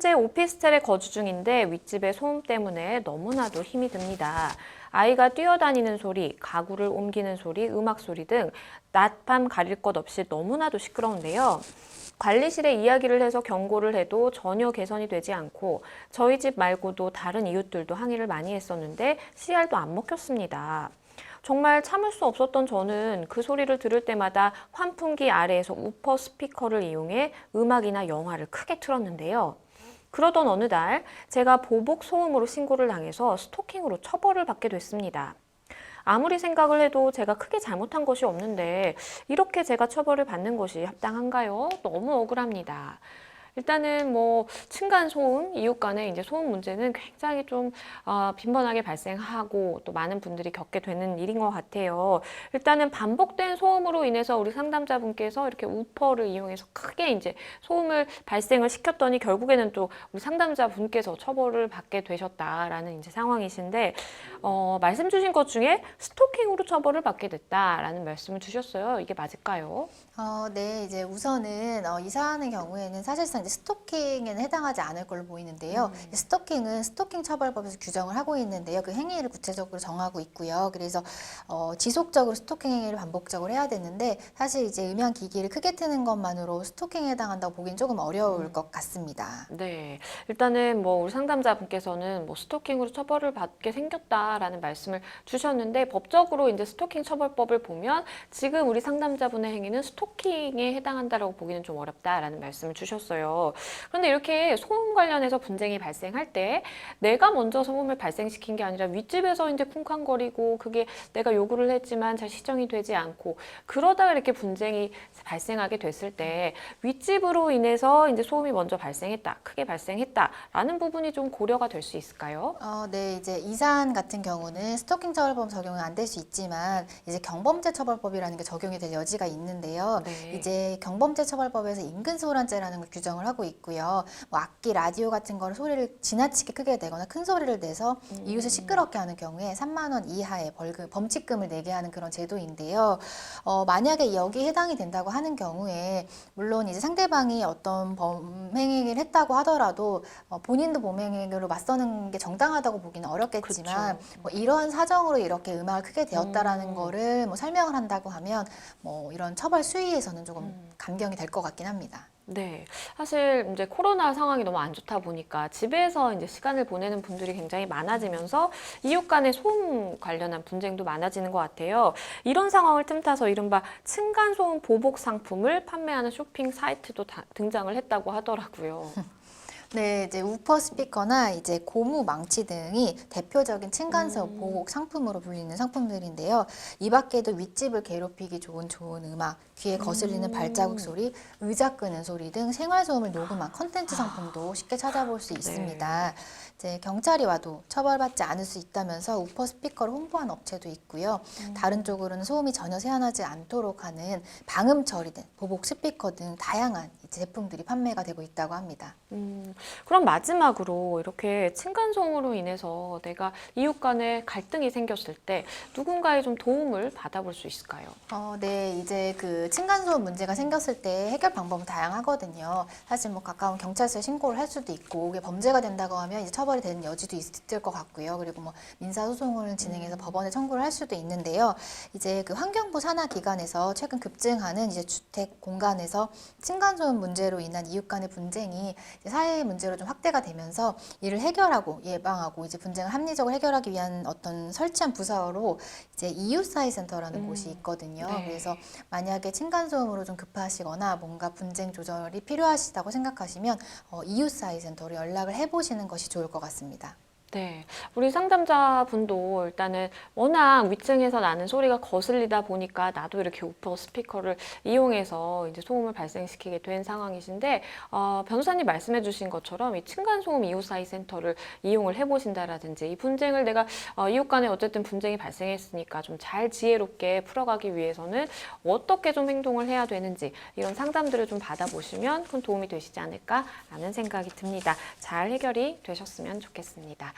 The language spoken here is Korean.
현재 오피스텔에 거주 중인데 윗집의 소음 때문에 너무나도 힘이 듭니다. 아이가 뛰어다니는 소리, 가구를 옮기는 소리, 음악 소리 등 낮밤 가릴 것 없이 너무나도 시끄러운데요. 관리실에 이야기를 해서 경고를 해도 전혀 개선이 되지 않고 저희 집 말고도 다른 이웃들도 항의를 많이 했었는데 씨알도 안 먹혔습니다. 정말 참을 수 없었던 저는 그 소리를 들을 때마다 환풍기 아래에서 우퍼 스피커를 이용해 음악이나 영화를 크게 틀었는데요. 그러던 어느 날 제가 보복 소음으로 신고를 당해서 스토킹으로 처벌을 받게 됐습니다. 아무리 생각을 해도 제가 크게 잘못한 것이 없는데 이렇게 제가 처벌을 받는 것이 합당한가요? 너무 억울합니다. 일단은 뭐 층간 소음, 이웃 간의 이제 소음 문제는 굉장히 좀 빈번하게 발생하고 또 많은 분들이 겪게 되는 일인 것 같아요. 일단은 반복된 소음으로 인해서 우리 상담자분께서 이렇게 우퍼를 이용해서 크게 이제 소음을 발생을 시켰더니 결국에는 또 우리 상담자분께서 처벌을 받게 되셨다라는 이제 상황이신데 말씀 주신 것 중에 스토킹으로 처벌을 받게 됐다라는 말씀을 주셨어요. 이게 맞을까요? 네, 이제 우선은 이 사안의 경우에는 사실상 이제 스토킹에는 해당하지 않을 걸로 보이는데요. 스토킹은 스토킹 처벌법에서 규정을 하고 있는데요. 그 행위를 구체적으로 정하고 있고요. 그래서 지속적으로 스토킹 행위를 반복적으로 해야 되는데 사실 이제 음향 기기를 크게 트는 것만으로 스토킹에 해당한다고 보기는 조금 어려울 것 같습니다. 네, 일단은 뭐 우리 상담자분께서는 뭐 스토킹으로 처벌을 받게 생겼다라는 말씀을 주셨는데 법적으로 이제 스토킹 처벌법을 보면 지금 우리 상담자분의 행위는 스토킹에 해당한다라고 보기는 좀 어렵다라는 말씀을 주셨어요. 그런데 이렇게 소음 관련해서 분쟁이 발생할 때 내가 먼저 소음을 발생시킨 게 아니라 윗집에서 이제 쿵쾅거리고 그게 내가 요구를 했지만 잘 시정이 되지 않고 그러다가 이렇게 분쟁이 발생하게 됐을 때 윗집으로 인해서 이제 소음이 먼저 발생했다, 크게 발생했다라는 부분이 좀 고려가 될 수 있을까요? 네, 이제 이 사안 같은 경우는 스토킹 처벌법 적용은 안 될 수 있지만 이제 경범죄 처벌법이라는 게 적용이 될 여지가 있는데요. 네. 이제 경범죄 처벌법에서 인근소란죄라는 걸 규정을 하고 있고요. 뭐 악기, 라디오 같은 거를 소리를 지나치게 크게 내거나 큰 소리를 내서 이웃을 시끄럽게 하는 경우에 3만 원 이하의 벌금, 범칙금을 내게 하는 그런 제도인데요. 만약에 여기에 해당이 된다고 하는 경우에 물론 이제 상대방이 어떤 범행을 했다고 하더라도 본인도 범행으로 맞서는 게 정당하다고 보기는 어렵겠지만 뭐 이러한 사정으로 이렇게 음악을 크게 되었다라는 거를 뭐 설명을 한다고 하면 뭐 이런 처벌 수위에서는 조금 감경이 될 것 같긴 합니다. 네, 사실 이제 코로나 상황이 너무 안 좋다 보니까 집에서 이제 시간을 보내는 분들이 굉장히 많아지면서 이웃 간의 소음 관련한 분쟁도 많아지는 것 같아요. 이런 상황을 틈타서 이른바 층간소음 보복 상품을 판매하는 쇼핑 사이트도 등장을 했다고 하더라고요. 네, 이제 우퍼 스피커나 이제 고무 망치 등이 대표적인 층간소음 보복 상품으로 불리는 상품들인데요. 이 밖에도 윗집을 괴롭히기 좋은 음악, 귀에 거슬리는 발자국 소리, 의자 끄는 소리 등 생활소음을 녹음한 컨텐츠 상품도 쉽게 찾아볼 수 있습니다. 이제 경찰이 와도 처벌받지 않을 수 있다면서 우퍼 스피커를 홍보한 업체도 있고요. 다른 쪽으로는 소음이 전혀 새어나지 않도록 하는 방음 처리된 보복 스피커 등 다양한 제품들이 판매가 되고 있다고 합니다. 그럼 마지막으로 이렇게 층간소음으로 인해서 내가 이웃 간에 갈등이 생겼을 때 누군가의 좀 도움을 받아볼 수 있을까요? 네, 이제 그 층간소음 문제가 생겼을 때 해결 방법은 다양하거든요. 사실 뭐 가까운 경찰서에 신고를 할 수도 있고, 이게 범죄가 된다고 하면 이제 처벌이 되는 여지도 있을 것 같고요. 그리고 뭐 민사소송을 진행해서 법원에 청구를 할 수도 있는데요. 이제 그 환경부 산하기관에서 최근 급증하는 이제 주택 공간에서 층간소음 문제로 인한 이웃 간의 분쟁이 이제 사회의 문제로 좀 확대가 되면서 이를 해결하고 예방하고 이제 분쟁을 합리적으로 해결하기 위한 어떤 설치한 부서로 이제 이웃사회센터라는 곳이 있거든요. 네. 그래서 만약에 층간소음으로 좀 급하시거나 뭔가 분쟁 조절이 필요하시다고 생각하시면 이웃사회센터로 연락을 해보시는 것이 좋을 것 같습니다. 네, 우리 상담자분도 일단은 워낙 윗층에서 나는 소리가 거슬리다 보니까 나도 이렇게 우퍼 스피커를 이용해서 이제 소음을 발생시키게 된 상황이신데 변호사님 말씀해주신 것처럼 이 층간소음 이웃사회 센터를 이용을 해보신다라든지 이 분쟁을 내가 이웃 간에 어쨌든 분쟁이 발생했으니까 좀 잘 지혜롭게 풀어가기 위해서는 어떻게 좀 행동을 해야 되는지 이런 상담들을 좀 받아보시면 큰 도움이 되시지 않을까라는 생각이 듭니다. 잘 해결이 되셨으면 좋겠습니다.